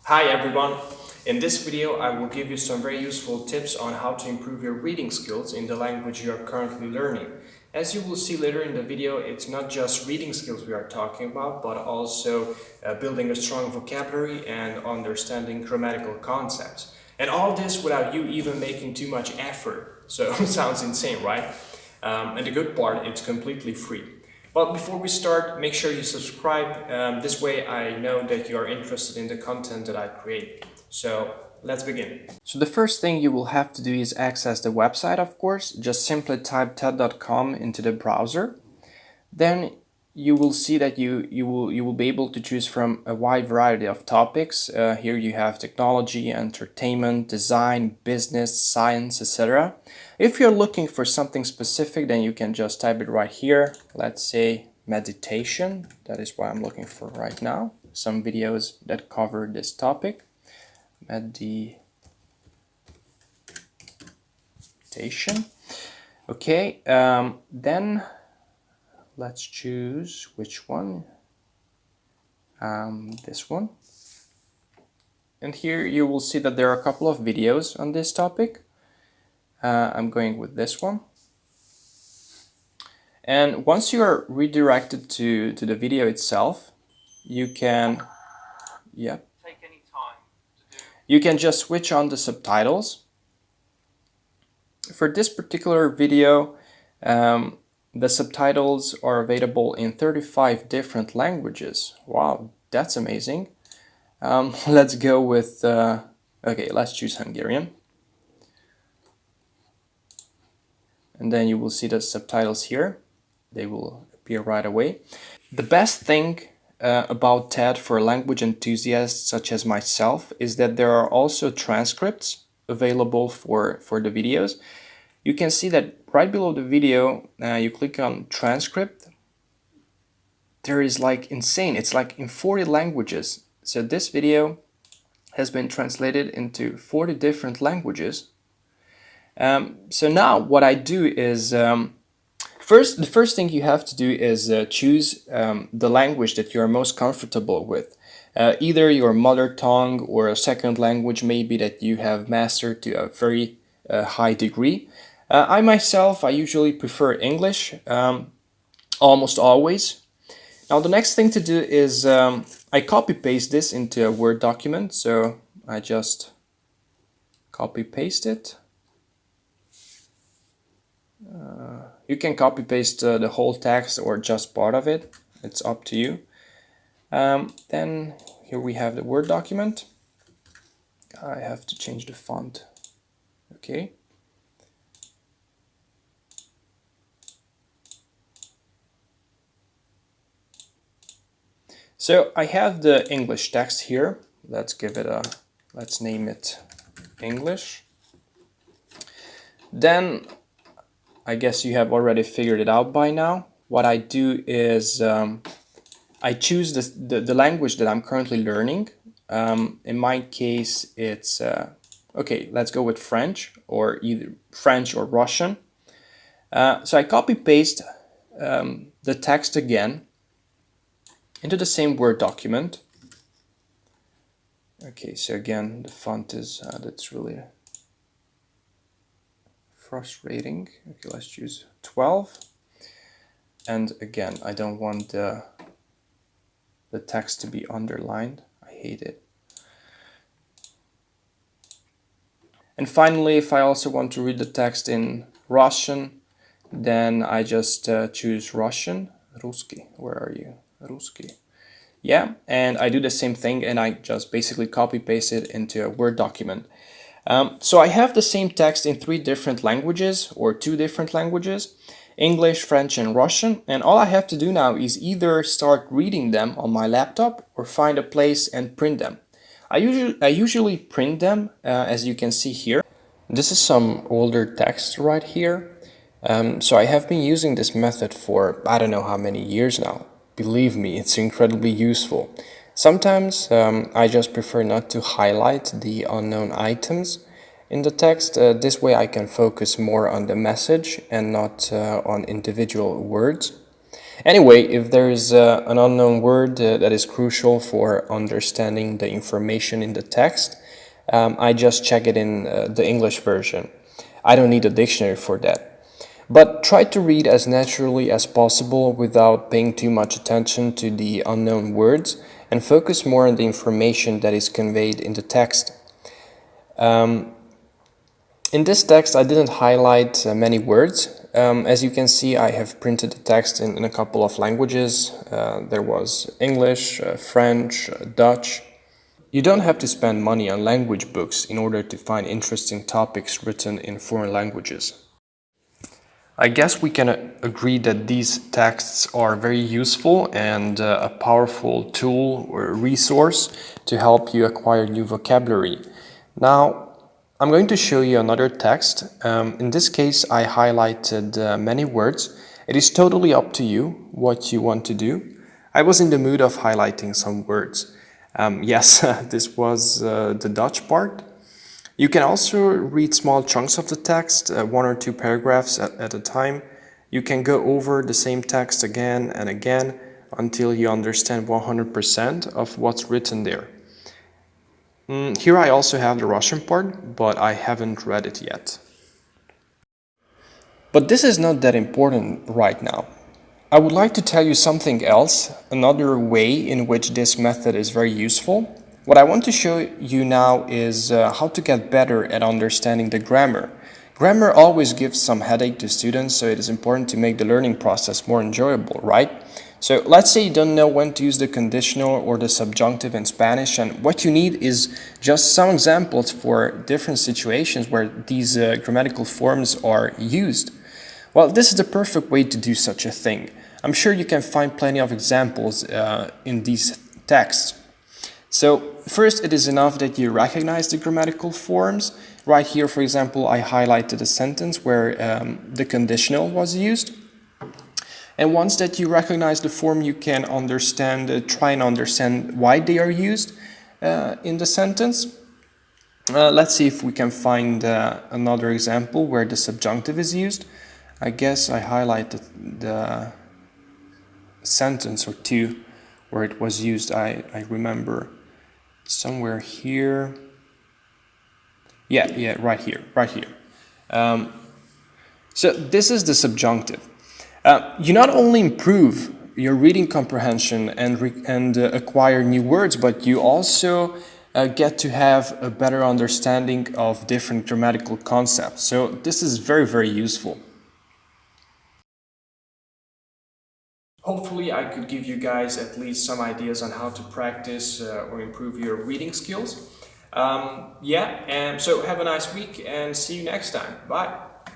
Hi everyone! In this video I will give you some very useful tips on how to improve your reading skills in the language you are currently learning. As you will see later in the video, it's not just reading skills we are talking about, but also building a strong vocabulary and understanding grammatical concepts. And all this without you even making too much effort. So sounds insane, right? And the good part, it's completely free. But before we start, make sure you subscribe. This way I know that you are interested in the content that I create. So let's begin. So the first thing you will have to do is access the website, of course. Just simply type TED.com into the browser. Then you will see that you will be able to choose from a wide variety of topics. Here you have technology, entertainment, design, business, science, etc. If you're looking for something specific, then you can just type it right here. Let's say meditation. That is what I'm looking for right now. Some videos that cover this topic. Meditation. Okay, then let's choose which one. This one. And here you will see that there are a couple of videos on this topic. I'm going with this one. And once you are redirected to the video itself, you can, take any time to do. You can just switch on the subtitles. For this particular video, the subtitles are available in 35 different languages. Wow, that's amazing. Let's go with, okay, let's choose Hungarian. And then you will see the subtitles here. They will appear right away. The best thing about TED for language enthusiasts such as myself is that there are also transcripts available for the videos. You can see that right below the video, you click on transcript. There is like insane, it's like in 40 languages. So this video has been translated into 40 different languages. So now what I do is, the first thing you have to do is choose the language that you're most comfortable with. Either your mother tongue or a second language maybe that you have mastered to a very high degree. I usually prefer English, almost always. Now the next thing to do is I copy paste this into a Word document. So I just copy paste it. You can copy paste the whole text or just part of it. It's up to you. Then here we have the Word document. I have to change the font. Okay. So I have the English text here. Let's name it English. Then I guess you have already figured it out by now. What I do is I choose the language that I'm currently learning. In my case, it's, okay, let's go with French, or either French or Russian. So I copy paste the text again into the same Word document. Okay, so again, the font is, that's really frustrating. Okay, let's choose 12. And again, I don't want the text to be underlined. I hate it. And finally, if I also want to read the text in Russian, then I just choose Russian. Русский, where are you? Русский. Yeah, and I do the same thing, and I just basically copy paste it into a Word document. So I have the same text in 3 different languages, or 2 different languages, English, French, and Russian. And all I have to do now is either start reading them on my laptop or find a place and print them. I usually print them, as you can see here. This is some older text right here. So I have been using this method for I don't know how many years now. Believe me, it's incredibly useful. Sometimes I just prefer not to highlight the unknown items in the text. This way I can focus more on the message and not on individual words. Anyway, if there's an unknown word that is crucial for understanding the information in the text, I just check it in the English version. I don't need a dictionary for that. But try to read as naturally as possible without paying too much attention to the unknown words and focus more on the information that is conveyed in the text. In this text, I didn't highlight many words. As you can see, I have printed the text in a couple of languages. There was English, French, Dutch. You don't have to spend money on language books in order to find interesting topics written in foreign languages. I guess we can agree that these texts are very useful and a powerful tool or resource to help you acquire new vocabulary. Now, I'm going to show you another text. In this case, I highlighted many words. It is totally up to you what you want to do. I was in the mood of highlighting some words. Yes, this was the Dutch part. You can also read small chunks of the text, one or two paragraphs at a time. You can go over the same text again and again until you understand 100% of what's written there. Here I also have the Russian part, but I haven't read it yet. But this is not that important right now. I would like to tell you something else, another way in which this method is very useful. What I want to show you now is how to get better at understanding the grammar. Grammar always gives some headache to students, so it is important to make the learning process more enjoyable, right? So let's say you don't know when to use the conditional or the subjunctive in Spanish, and what you need is just some examples for different situations where these grammatical forms are used. Well, this is the perfect way to do such a thing. I'm sure you can find plenty of examples in these texts. So first, it is enough that you recognize the grammatical forms. Right here, for example, I highlighted a sentence where the conditional was used. And once that you recognize the form, you can try and understand why they are used in the sentence. Let's see if we can find another example where the subjunctive is used. I guess I highlighted the sentence or two where it was used. I remember somewhere here. Yeah, right here. So this is the subjunctive. You not only improve your reading comprehension and acquire new words, but you also get to have a better understanding of different grammatical concepts. So this is very, very useful. Hopefully I could give you guys at least some ideas on how to practice or improve your reading skills. And so have a nice week and see you next time. Bye.